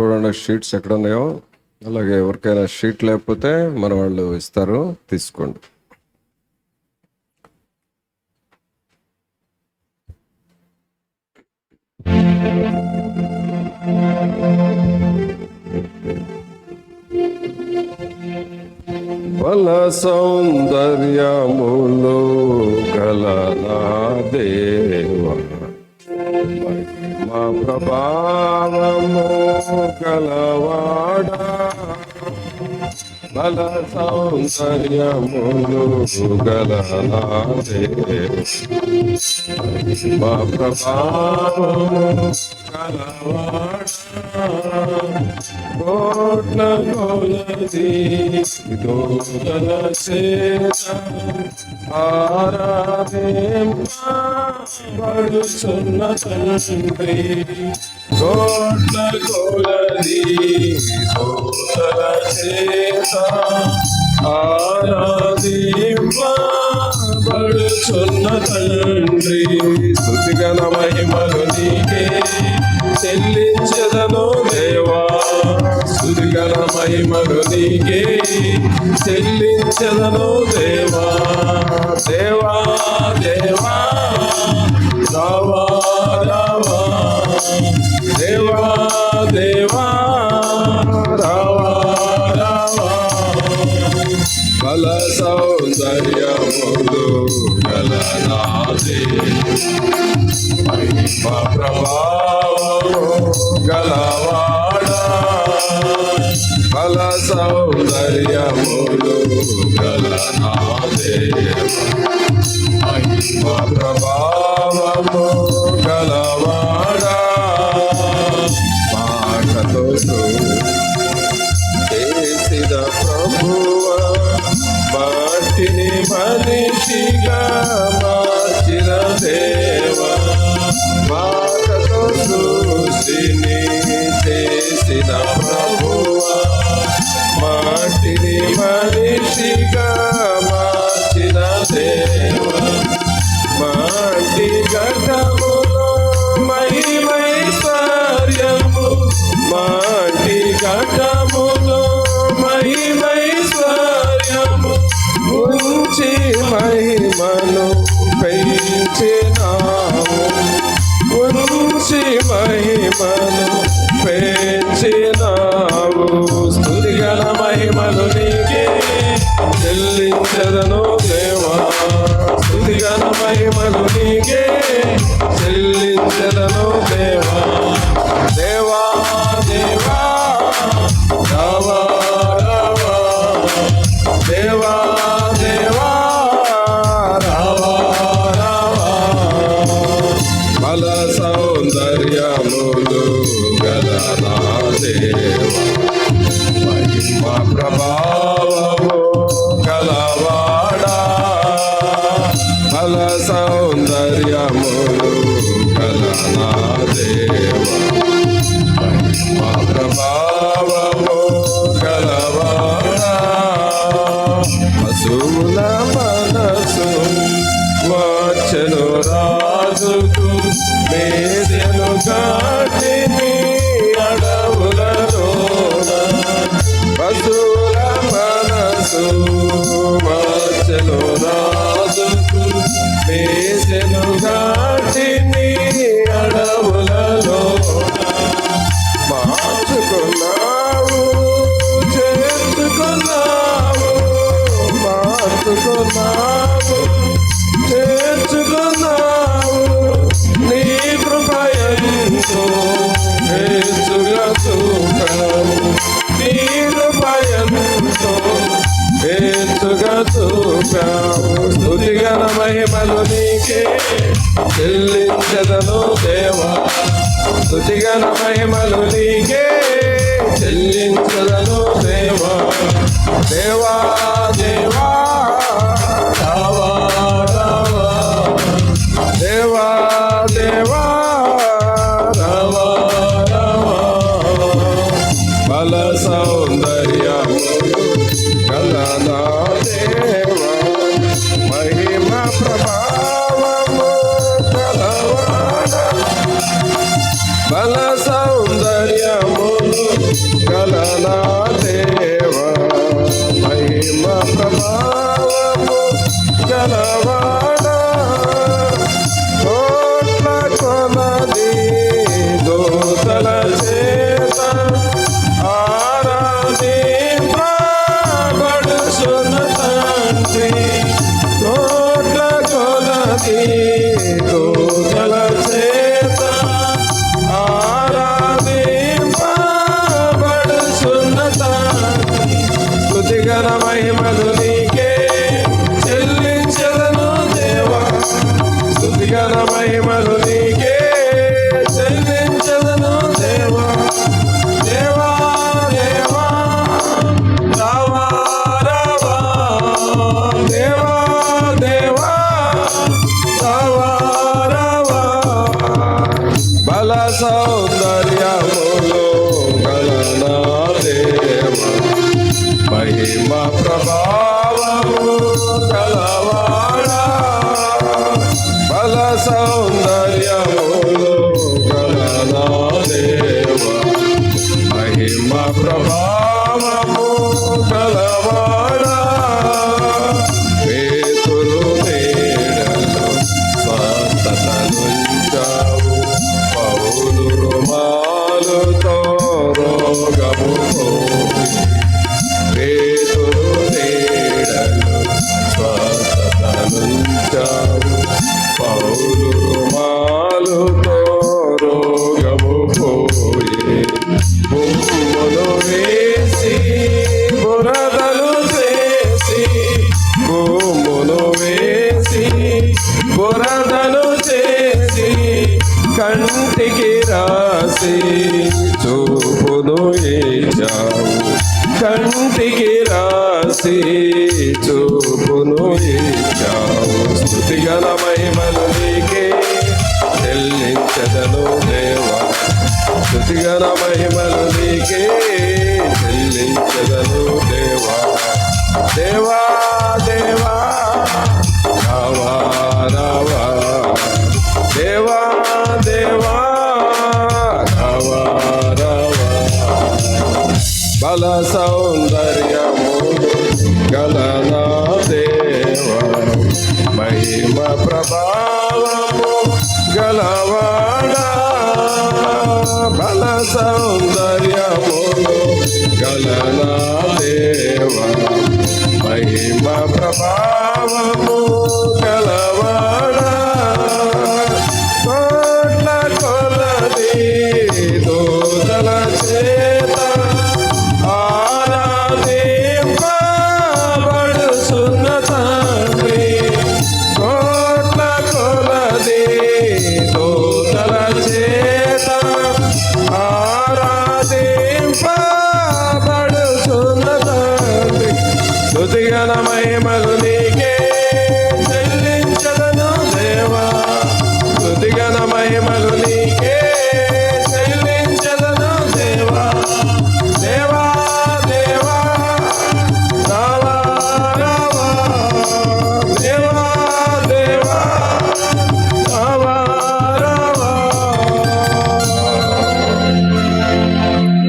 చూడండి షీట్స్ ఎక్కడ ఉన్నాయో. అలాగే ఎవరికైనా షీట్ లేకపోతే మన వాళ్ళు ఇస్తారు, తీసుకోండి. బల సౌందర్యములు గల నా దేవా, మా ప్రభావము గలవాడా, బల సౌందర్యములు గల నా దేవా, మా ప్రభావము గలవాడా, కోట్ల కొలది దూతల చేత ఆరాధింపబడుచున్న తండ్రి, కోట్ల కొలది దూతల చేత ఆరాధింపబడుచున్న తండ్రి, స్తుతిగణ మహిమలు నీకే చెల్లించెదను దేవా, స్తుతిగణ మహిమలు నీకే చెల్లించెదను దేవా, దేవా దేవా రావా రావా, దేవా దేవా రావా రావా, బల సౌందర్యములు గల నా దేవా, మా ప్రభావము గలవాడా, బల సౌందర్యములు గల నా దేవా, మా ప్రభావము గలవాడా, మాటతో చేసిన ప్రభువా, మాటిని మనిషిగా మార్చిన దేవా, మాటతో సృష్టిని చేసిన ప్రభువా, మాటిని మనిషిగా మార్చిన దేవా, మాటి ఘటములో మహిమైశ్వర్యము, మాటి ఘటములో మహిమైశ్వర్యము ఉంచి మహిమను పెంచినాము, ఉంచి మహిమను పెంచినావు, స్తుతిగల మహిమలు నీకే చెల్లించెదను దేవా, స్తుతిగల మహిమలు నీకే చెల్లించెదను దేవా, దేవా దేవా రావా రావా, దేవా దేవా రావా రావా, బల సౌందర్యములు గల నా దేవా, మా ప్రభావము గలవాడా, బల సౌందర్యములు గల నా దేవా, మా ప్రభావము గలవాడా, పశువుల మనసు వచ్చెను రాజుకు, మేదెను కాటిని అడవులలోన, పశువుల మనసు వచ్చెను రాజుకు, మేదెను కాటిని అడవులలోన, మార్చుకున్నావు చేర్చుకున్నావు, మార్చుకున్నావు చేర్చుకున్నావు, నీ కృపయంతో హేతుగా చూపావు, నీ కృపయంతో హేతుగా చూపావు, స్తుతిగణ మహిమలు నీకే చెల్లించెదను దేవా, స్తుతిగణ మహిమలు నీకే చెల్లించెదను దేవా, దేవా దేవా రావా రావా, దేవా దేవా రావా రావా, బల సౌందర్యములు గల నా దేవా, మహిమ ప్రభావము గలవాడా, బల సౌందర్యములు గలనా దేవా మహిమ ప్రభావము గలవాడా కోట్ల కొలది దూతల చేత ఆరాధింపబడుచున్న తండ్రి కోట్ల కొలది దూతల చేత ఆరాధింపబడుచున్న తండ్రి స్తుతిగల మహిమలు నీకే చెల్లించెదను దేవా స్తుతిగల మహిమలు నీకే చెల్లించెదను దేవా దేవా దేవా రావా రావా దేవా దేవా రావా రావా బల సౌందర్యములో గలనా దేవా మహిమ ప్రభావము గలవాడా బల సౌందర్యములో గలనా దేవా మహిమ ప్రభావము గలవాడా పేతురు నీడలో స్వస్థతనుంచావు పౌలు రుమాలుతో రోగము పోయి పేతురు నీడలో స్వస్థతనుంచావు పౌలు రుమాలుతో రోగము పోయి బొమ్మలు వేసి బురదలు చేసి బొమ్మలు వేసి బురదలు చేసి కంటికి రాసి చూపును ఇచ్చావు కంటికి రాసి చూపును ఇచ్చావు స్తుతిగల మహిమలు నీకే చెల్లించెదను దేవా స్తుతిగల మహిమలు నీకే చెల్లించెదను దేవా దేవా దేవా రావా రావా దేవా దేవా రావా రావా బల సౌందర్యము గలనా దేవా మహిమ ప్రభావము గలవాడా బల సౌందర్యములు గలనా దేవా మహిమ ప్రభావము గలవాడా కోట్ల కొలది దూతల చేత ఆరాధింపబడుచున్న తండ్రి కోట్ల కొలది దూతల చేత ఆరాధింపబడుచున్న తండ్రి స్తుతిగల మహిమలు నీకే చెల్లించెదను దేవా స్తుతిగల మహిమలు నీకే చెల్లించెదను దేవా దేవా దేవా రావా రావా దేవా దేవా రావా రావా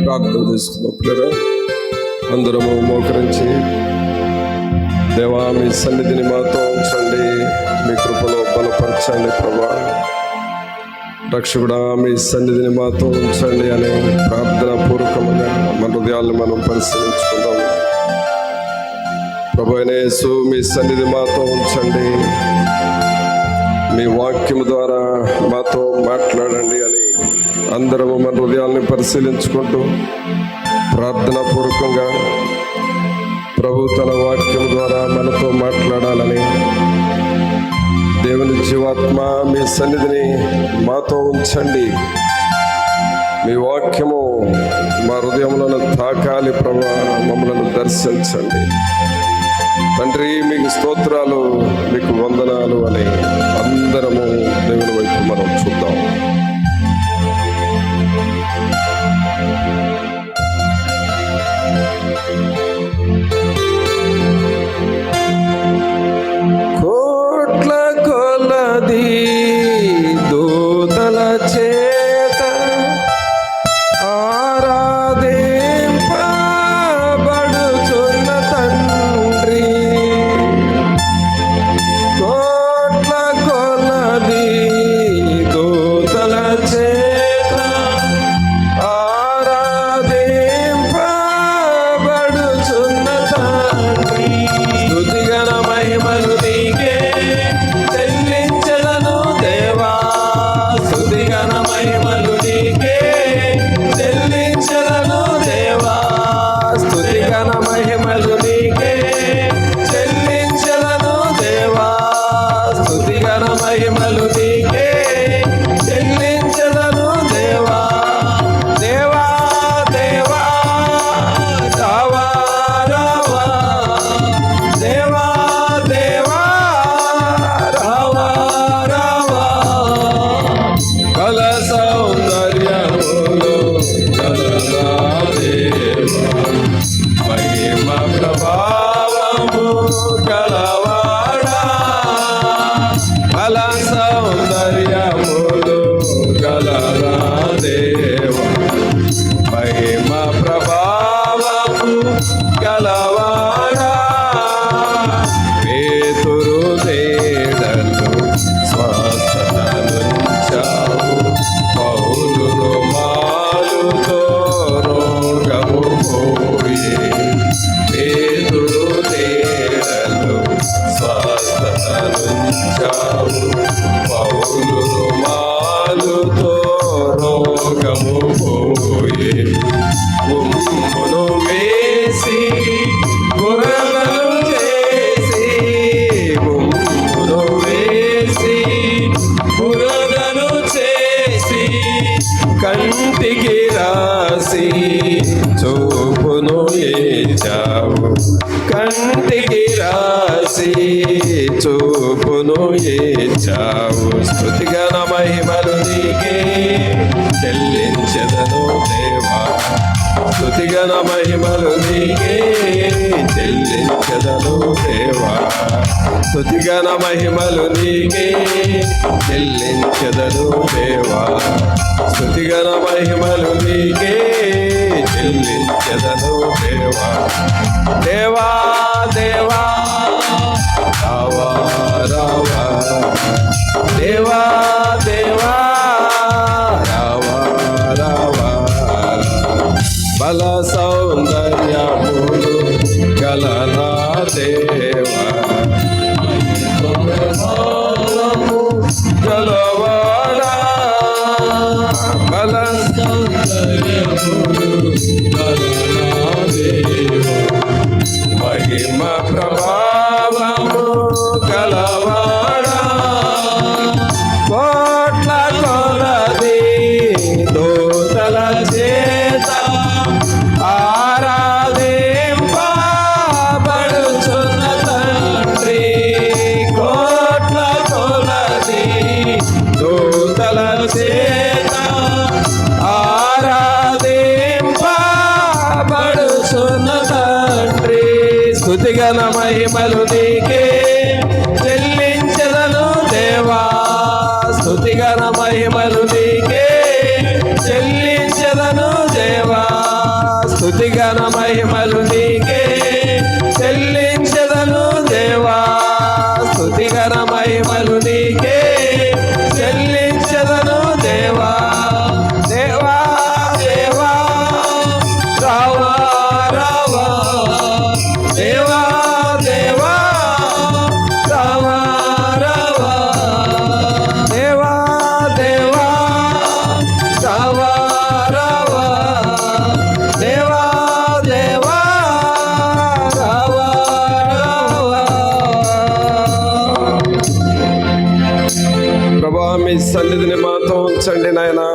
ప్రార్థన చేసుకున్నప్పుడు అందరము మోకరించి దేవా మీ సన్నిధిని మాతో ఉంచండి మీ కృపలో బలపరచండి ప్రభా రక్షకుడా మీ సన్నిధిని మాతో ఉంచండి అనే ప్రార్థన పూర్వకముగా మన హృదయాలను మనం పరిశీలించుకుందాం ప్రభు అయిన యేసు మీ సన్నిధి మాతో ఉంచండి మీ వాక్యము ద్వారా మాతో మాట్లాడండి అని అందరము మన హృదయాలను పరిశీలించుకుంటూ ప్రార్థన పూర్వకంగా ప్రభు తన వాక్యం ద్వారా మనతో మాట్లాడాలని దేవుని జీవాత్మ మీ సన్నిధిని మాతో ఉంచండి మీ వాక్యము మా హృదయములను తాకాలి ప్రభా మమ్మలను దర్శించండి తండ్రి మీకు స్తోత్రాలు మీకు వందనాలు అని అందరము దేవుని వైపు మనం చూద్దాం. కోట్ల కొలది దూతల చేత ఆరాధింపబడుచున్న మహిమ ప్రభావము గలవాడా, పేతురు నీడలో స్వస్థతనుంచావు, పౌలు రుమాలుతో రోగము పోయే. పేతురు నీడలో స్వస్థతనుంచావు, పౌలు రుమాలుతో రోగము పోయే. ఉమ్మును వేసి బురదలు చేసి, ఉమ్మును వేసి బురదలు చేసి, కంటికి రాసి చూపును ఏచావు, కంటికి రాసి చూపును ఏచావు. స్తుతిగణ మహిమలు నీకే చెల్లించెదను దేవా, స్తుతిగణ మహిమలు నీకే చెల్లించెదను దేవా, స్తుతిగణ మహిమలు నీకే చెల్లించెదను దేవా, స్తుతిగణ మహిమలు నీకే చెల్లించెదను దేవా. దేవా దేవా రావా రావా, దేవా దేవా రావా రావా, బల సౌందర్యములు గలనా దేవా, గలవాడా, బల సౌందర్యములు గలనా దేవా, మహిమ ప్రభావము గలవాడా, కోట్ల కొలది దూతల చేత ఆరాధింపబడుచున్న తండ్రి, కోట్ల కొలది దూతల చేత ఆరాధింపబడుచున్న తండ్రి, స్తుతిగణ మహిమలు నీకే చెల్లించెదను దేవా, స్తుతిగణ మహిమలు నీకే చెల్లించెదను దేవా, స్తుతిగణ మహిమలు నీకే చెల్లించెదను దేవా, స్తుతిగణ మహిమలు నీకే చెల్లించెదను దేవా. దేవా దేవా రావా రావా, దేవా దేవా రావా రావా, దేవా దేవా రావా రావా, దేవా దేవా రావా రావా. ప్రభా మీ సన్నిధిని మాతో ఉంచండి నాయనా,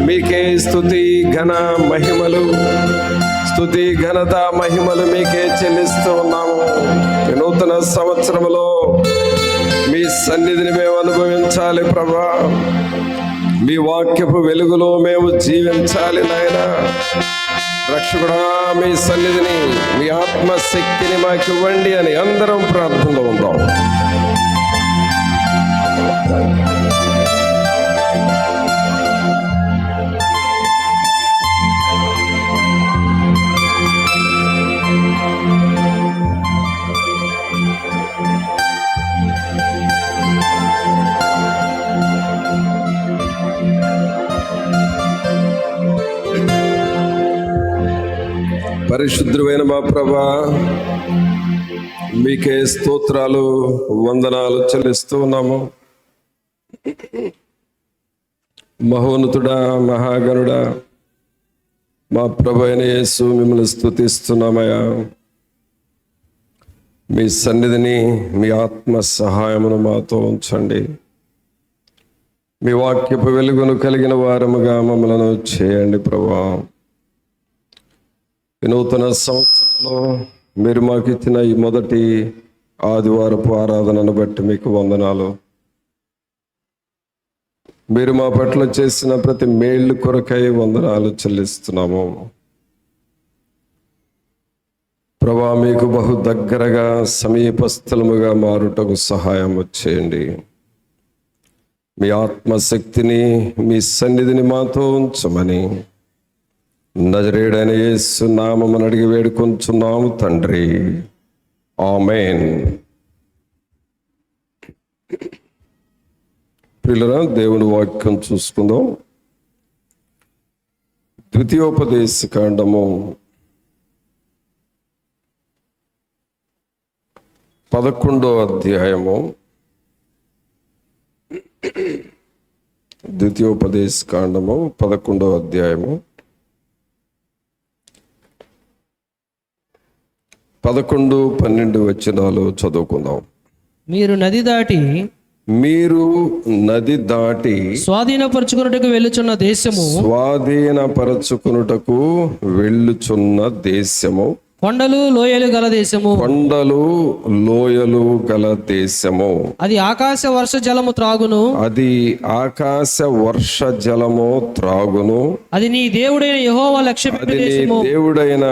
మీకే స్తుతి ఘన మహిమలు, స్తుతి ఘనత మహిమలు మీకే చెల్లిస్తూ ఉన్నాము. నూతన సంవత్సరంలో మీ సన్నిధిని మేము అనుభవించాలి ప్రభా, మీ వాక్యపు వెలుగులో మేము జీవించాలి నాయన. రక్షకుడా మీ సన్నిధిని, మీ ఆత్మశక్తిని మాకు ఇవ్వండి అని అందరం ప్రార్థనలో ఉందాం. పరిశుద్ధుడైన మా ప్రభా, మీకే స్తోత్రాలు వందనాలు చెల్లిస్తూ ఉన్నాము. మహోన్నతుడా మహాగణుడా మా ప్రభు అయిన యేసు మిమ్మల్ని స్తుతిస్తున్నామయ్యా. మీ సన్నిధిని, మీ ఆత్మ సహాయమును మాతో ఉంచండి. మీ వాక్యపు వెలుగును కలిగిన వారముగా మమ్మలను చేయండి ప్రభా. నూతన సంవత్సరంలో మీరు మాకు ఇచ్చిన ఈ మొదటి ఆదివారపు ఆరాధనను బట్టి మీకు వందనాలు. మీరు మా పట్ల చేసిన ప్రతి మేళ్ళు కొరకై వందనాలు చెల్లిస్తున్నాము ప్రభా. మీకు బహు దగ్గరగా సమీపస్థలముగా మారుటకు సహాయం చేయండి. మీ ఆత్మశక్తిని, మీ సన్నిధిని మాతో ఉంచమని నజరేయుడైన యేసు నామమున అడిగి వేడుకొంచున్నాము తండ్రి, ఆమేన్. ప్రియులారా, దేవుని వాక్యం చూసుకుందాం. ద్వితీయోపదేశ కాండము 11వ అధ్యాయము. ద్వితీయోపదేశ కాండము 11వ అధ్యాయము 11-12 వచనాలు చదువుకుందాం. మీరు నది దాటి స్వాధీనపరచుకున్నటకు వెళ్ళుచున్న దేశము కొండలు లోయలు గల దేశము. అది ఆకాశ వర్ష జలము త్రాగును. అది నీ దేవుడైన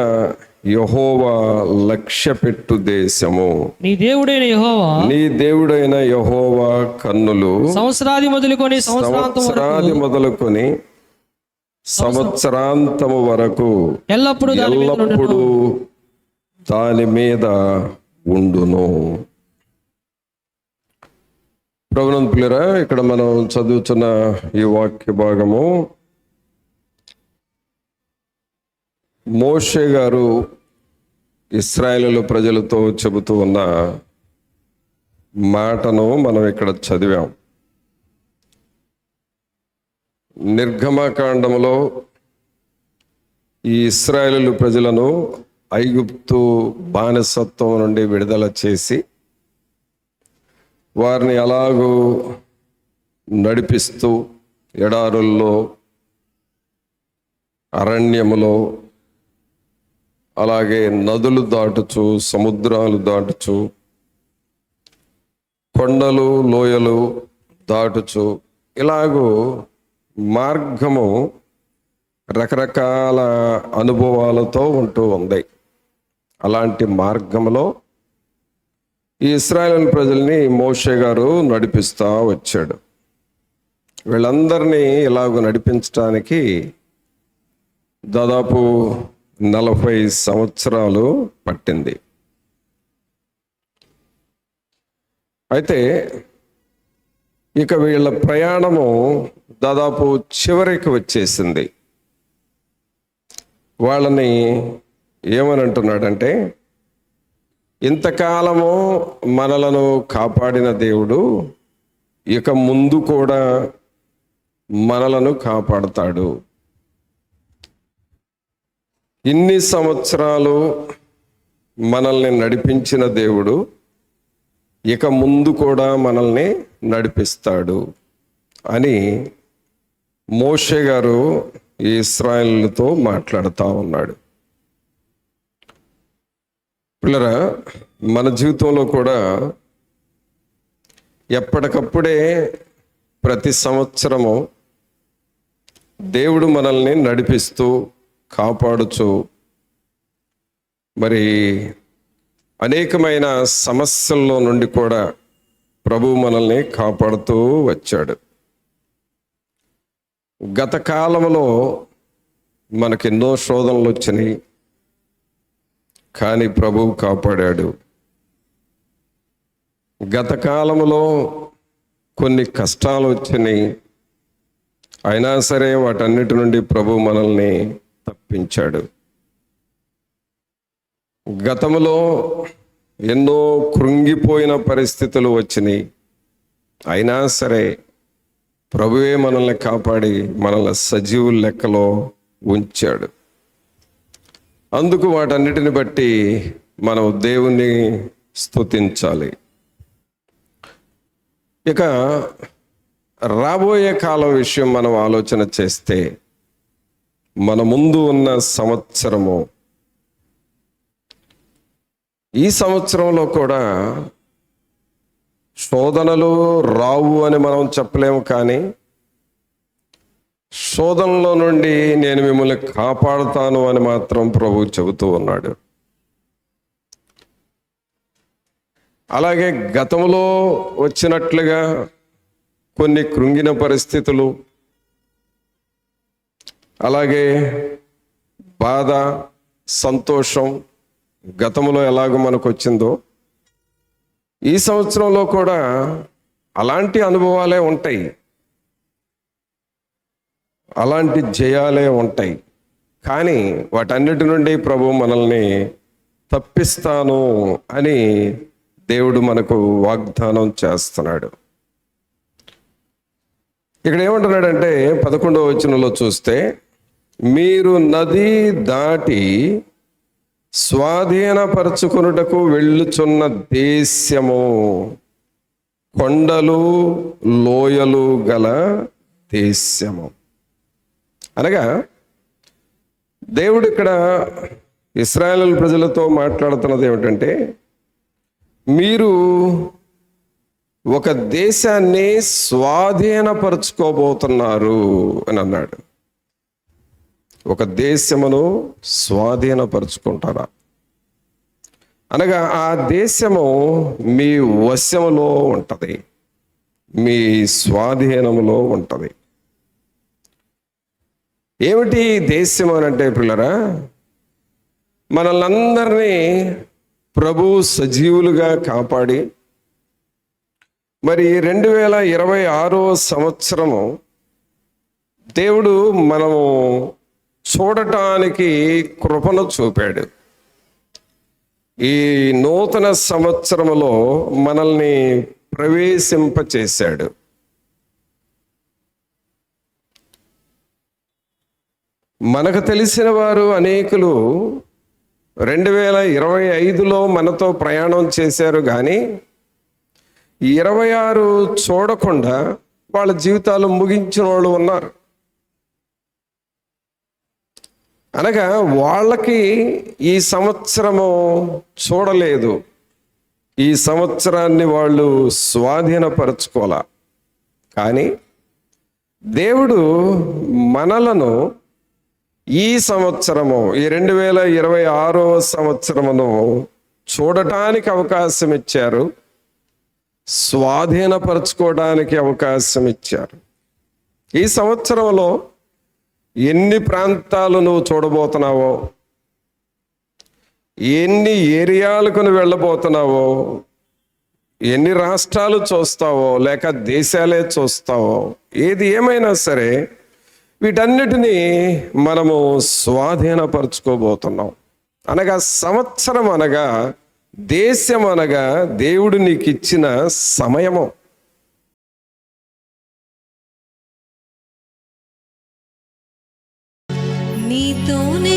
యెహోవా లక్ష్యపెట్టు దేశము. నీ దేవుడైన యెహోవా కన్నులు సంవత్సరాది మొదలుకొని సంవత్సరాంతము వరకు ఎల్లప్పుడూ దాని మీద ఉండును. ప్రభునందు ప్రియులారా, ఇక్కడ మనం చదువుతున్న ఈ వాక్య భాగము మోషే గారు ఇశ్రాయేలు ప్రజలతో చెబుతూ ఉన్న మాటను మనం ఇక్కడ చదివాం. నిర్గమకాండములో ఈ ఇశ్రాయేలు ప్రజలను ఐగుప్తు బానిసత్వం నుండి విడుదల చేసి వారిని అలాగూ నడిపిస్తూ ఎడారుల్లో, అరణ్యములో, అలాగే నదులు దాటుచు, సముద్రాలు దాటుచు, కొండలు లోయలు దాటుచు, ఇలాగూ మార్గము రకరకాల అనుభవాలతో ఉంటూ ఉంది. అలాంటి మార్గంలో ఈ ఇశ్రాయేలు ప్రజల్ని మోషే గారు నడిపిస్తూ వచ్చాడు. వీళ్ళందరినీ ఇలాగ నడిపించడానికి దాదాపు 40 సంవత్సరాలు పట్టింది. అయితే ఇక వీళ్ళ ప్రయాణము దాదాపు చివరికి వచ్చేసింది. వాళ్ళని ఏమని అంటున్నాడంటే, ఇంతకాలము మనలను కాపాడిన దేవుడు ఇక ముందు కూడా మనలను కాపాడుతాడు. ఇన్ని సంవత్సరాలు మనల్ని నడిపించిన దేవుడు ఇక ముందు కూడా మనల్ని నడిపిస్తాడు అని మోషే గారు ఈ ఇశ్రాయేలుతో మాట్లాడుతూ ఉన్నాడు. పిల్లరా, మన జీవితంలో కూడా ఎప్పటికప్పుడే ప్రతి సంవత్సరము దేవుడు మనల్ని నడిపిస్తూ కాపాడుచు మరి అనేకమైన సమస్యల్లో నుండి కూడా ప్రభువు మనల్ని కాపాడుతూ వచ్చాడు. గత కాలంలో మనకెన్నో శోధనలు వచ్చినాయి, కానీ ప్రభువు కాపాడాడు. గత కాలంలో కొన్ని కష్టాలు వచ్చినాయి, అయినా సరే వాటన్నిటి నుండి ప్రభువు మనల్ని తప్పించాడు. గతంలో ఎన్నో కృంగిపోయిన పరిస్థితులు వచ్చినాయి, అయినా సరే ప్రభువే మనల్ని కాపాడి మనల్ని సజీవుల లెక్కలో ఉంచాడు. అందుకు వాటన్నిటిని బట్టి మనం దేవుణ్ణి స్తుతించాలి. ఇక రాబోయే కాలం విషయం మనం ఆలోచన చేస్తే, మన ముందు ఉన్న సంవత్సరము, ఈ సంవత్సరంలో కూడా శోధనలు రావు అని మనం చెప్పలేము, కానీ శోధనలో నుండి నేను మిమ్మల్ని కాపాడుతాను అని మాత్రం ప్రభువు చెబుతూ ఉన్నాడు. అలాగే గతంలో వచ్చినట్లుగా కొన్ని కృంగిన పరిస్థితులు, అలాగే బాధ, సంతోషం గతంలో ఎలాగో మనకు వచ్చిందో ఈ సంవత్సరంలో కూడా అలాంటి అనుభవాలే ఉంటాయి, అలాంటి జయాలే ఉంటాయి. కానీ వాటన్నిటి నుండి ప్రభు మనల్ని తప్పిస్తాను అని దేవుడు మనకు వాగ్దానం చేస్తున్నాడు. ఇక్కడ ఏమంటున్నాడంటే 11వ వచనంలో చూస్తే, మీరు నది దాటి స్వాధీనపరచుకొనుటకు వెళ్ళుచున్న దేశము కొండలు లోయలు గల దేశము. అనగా దేవుడు ఇక్కడ ఇశ్రాయేలు ప్రజలతో మాట్లాడుతున్నది ఏమిటంటే, మీరు ఒక దేశాన్ని స్వాధీనపరచుకోబోతున్నారు అని అన్నాడు. ఒక దేశమును స్వాధీనపరచుకుంటారా అనగా ఆ దేశము మీ వశములో ఉంటుంది, మీ స్వాధీనములో ఉంటుంది. ఏమిటి దేశం అని అంటే పిల్లరా, మనల్ని అందరినీ ప్రభు సజీవులుగా కాపాడి మరి 2026 సంవత్సరము దేవుడు మనము చూడటానికి కృపను చూపాడు. ఈ నూతన సంవత్సరములో మనల్ని ప్రవేశింపచేశాడు. మనకు తెలిసిన వారు అనేకులు 2025లో మనతో ప్రయాణం చేశారు, కానీ 26 చూడకుండా వాళ్ళ జీవితాలు ముగించిన వాళ్ళు ఉన్నారు. అనగా వాళ్ళకి ఈ సంవత్సరము చూడలేదు, ఈ సంవత్సరాన్ని వాళ్ళు స్వాధీనపరచుకోలే. కానీ దేవుడు మనలను ఈ సంవత్సరము, ఈ 2026 సంవత్సరమును చూడటానికి అవకాశం ఇచ్చారు, స్వాధీనపరచుకోవడానికి అవకాశం ఇచ్చారు. ఈ సంవత్సరంలో ఎన్ని ప్రాంతాలు నువ్వు చూడబోతున్నావో, ఎన్ని ఏరియాలకు నువ్వు వెళ్ళబోతున్నావో, ఎన్ని రాష్ట్రాలు చూస్తావో లేక దేశాలే చూస్తావో, ఏది ఏమైనా సరే వీటన్నిటినీ మనము స్వాధీనపరచుకోబోతున్నాం. అనగా సంవత్సరం అనగా, దేశం అనగా దేవుడు నీకు ఇచ్చిన సమయము. నీతోనే